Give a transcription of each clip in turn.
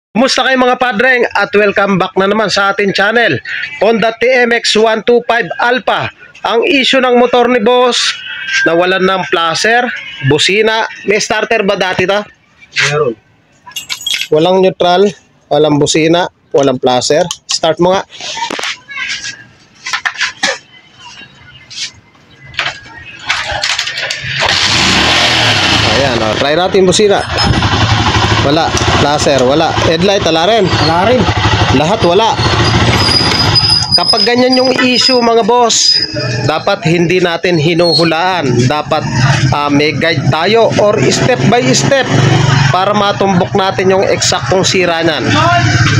Kumusta kayo mga padreng at welcome back na naman sa ating channel Honda TMX 125 Alpha. Ang issue ng motor ni boss, nawalan ng placer, busina. May starter ba dati ta? Meron. Walang neutral, walang busina, walang placer. Start mo nga. Ayan, try natin busina. Wala, placer, wala. Headlight, wala rin. Wala rin. Lahat wala. Kapag ganyan yung issue mga boss, dapat hindi natin hinuhulaan. Dapat may guide tayo or step by step para matumbok natin yung eksaktong sira niyan.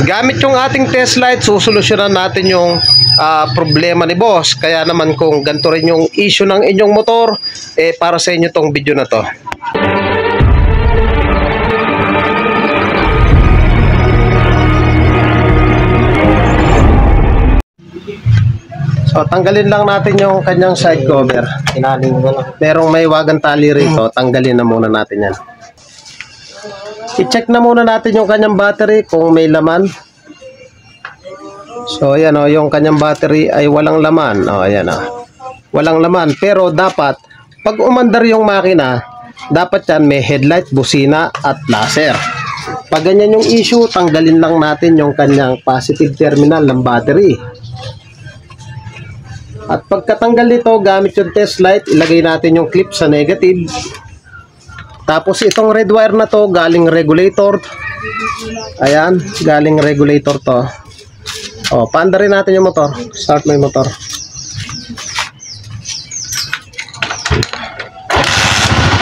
Gamit yung ating test light, susolusyonan natin yung problema ni boss. Kaya naman kung ganito rin yung issue ng inyong motor, para sa inyo tong video na to. So, tanggalin lang natin yung kanyang side cover. Tinaling mo lang. Merong may wagang tali rito. Tanggalin na muna natin yan. I-check na muna natin yung kanyang battery kung may laman. So, ayan o. Yung kanyang battery ay walang laman. O, ayan o. Walang laman. Pero dapat, pag umandar yung makina, dapat yan may headlight, busina, at laser. Pag ganyan yung issue, tanggalin lang natin yung kanyang positive terminal ng battery. At pagkatanggal nito, gamit yung test light, ilagay natin yung clip sa negative. Tapos itong red wire na to, galing regulator. Ayan, galing regulator to. O, paanda rin natin yung motor. Start mo yung motor.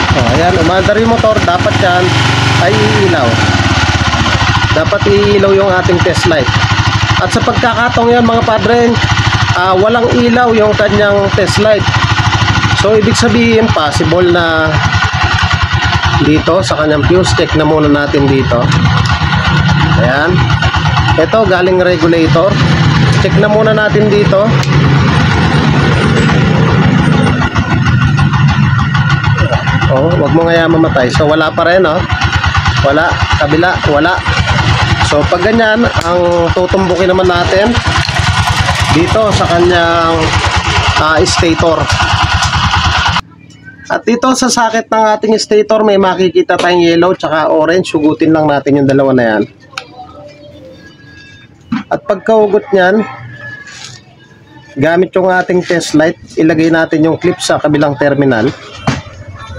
O, ayan, umandar yung motor. Dapat yan ay iilaw. Dapat iilaw yung ating test light. At sa pagkakataong yan mga padre, walang ilaw yung kanyang test light. So ibig sabihin possible na dito sa kanyang fuse, check na muna natin dito. Ayan, ito galing regulator, check na muna natin dito. Oh, wag mo nga mamatay. So wala pa rin, oh. Wala, kabila, wala. So pag ganyan, ang tutumbukin naman natin dito sa kanyang stator. At dito sa socket ng ating stator, may makikita tayong yellow tsaka orange. Hugutin lang natin yung dalawa na yan. At pagkahugot nyan, gamit yung ating test light, ilagay natin yung clip sa kabilang terminal.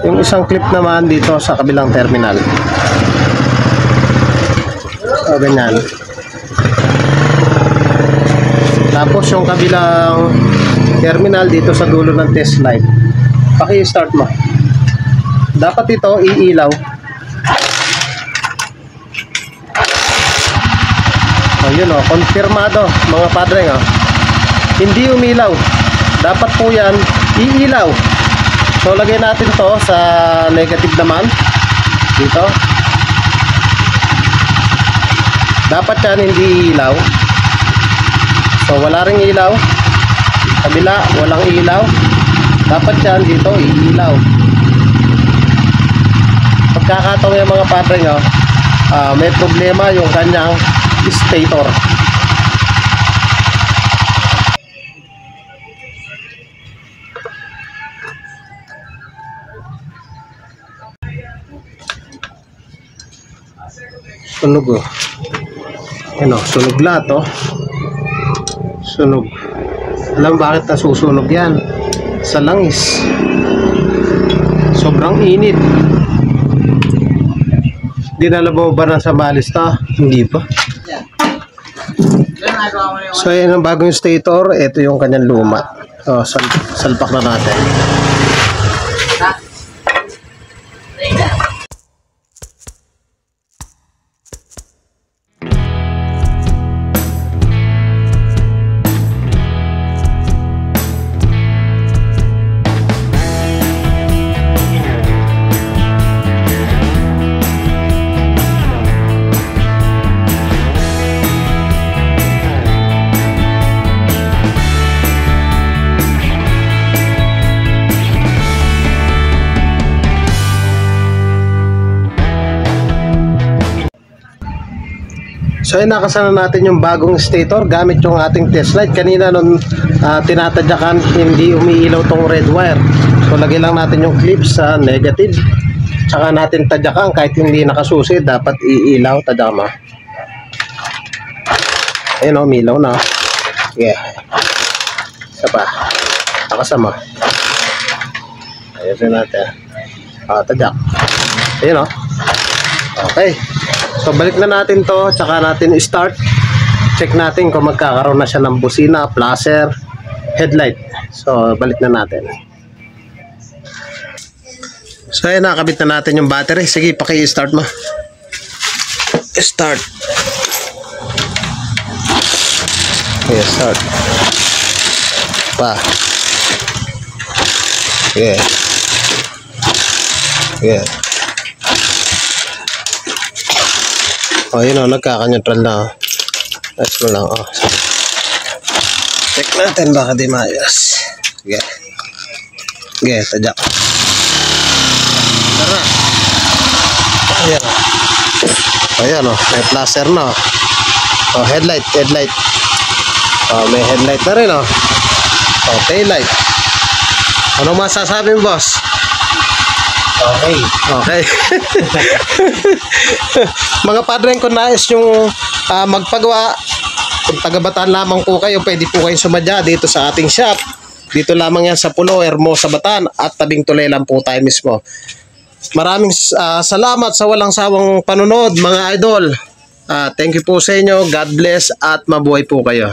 Yung isang clip naman dito sa kabilang terminal. O ganyan. Tapos yung kabilang terminal dito sa dulo ng test light. Paki-start mo. Dapat ito iilaw. O yun o, konfirmado mga padre o. Hindi umilaw. Dapat po yan iilaw. So lagay natin to sa negative naman. Dito. Dapat yan hindi iilaw. So wala ring ilaw. Kabila, walang ilaw. Dapat yan dito, iilaw. Pagkakataon yung mga padre nyo, may problema yung kanyang stator. Sunog oh. Ano, sunog lahat oh. Sunog. Alam bakit nasusunog yan? Sa langis. Sobrang init. Dinalabaw ba ng samalis ta? Hindi pa. So yan ang bagong stator. Ito yung kanyang luma. So, salpak na natin. So ay nakasana natin yung bagong stator gamit yung ating test light. Kanina nung tinatadyakan, hindi umiilaw tong red wire. So lagay lang natin yung clip sa negative. Tsaka natin tadyakan kahit hindi nakasusi, dapat iilaw. Tadyakan mo. Ayun o, umilaw na. Yeah. Isa pa. Nakasama. Ayun natin. Tadyak. Ayun o. Okay. So balik na natin to, tsaka natin start. Check natin kung magkakaroon na siya ng busina, flasher, headlight. So balik na natin. So ayun, nakabit na natin yung battery. Sige, paki-start mo. Start. Okay, start. Pa. Yeah. Yeah. Oh, yun o, nagkaka-neutral na. Ayos mo lang, oh. Check natin baka di maayos. Sige. Sige, tadyak. Tara. Ayan o. Ayan o, may flasher na. Oh, headlight. Oh, may headlight na rin o. Oh, taillight. Anong masasabi mo, boss? Okay. Okay. Mga padre, kung nais yung magpagawa, kung taga-Bataan lamang po kayo, pwede po kayong sumadya dito sa ating shop. Dito lamang yan sa Pulo, Hermosa, Bataan, at tabing tulay lang po tayo mismo. Maraming salamat sa walang sawang panunod, mga idol. Thank you po sa inyo. God bless at mabuhay po kayo.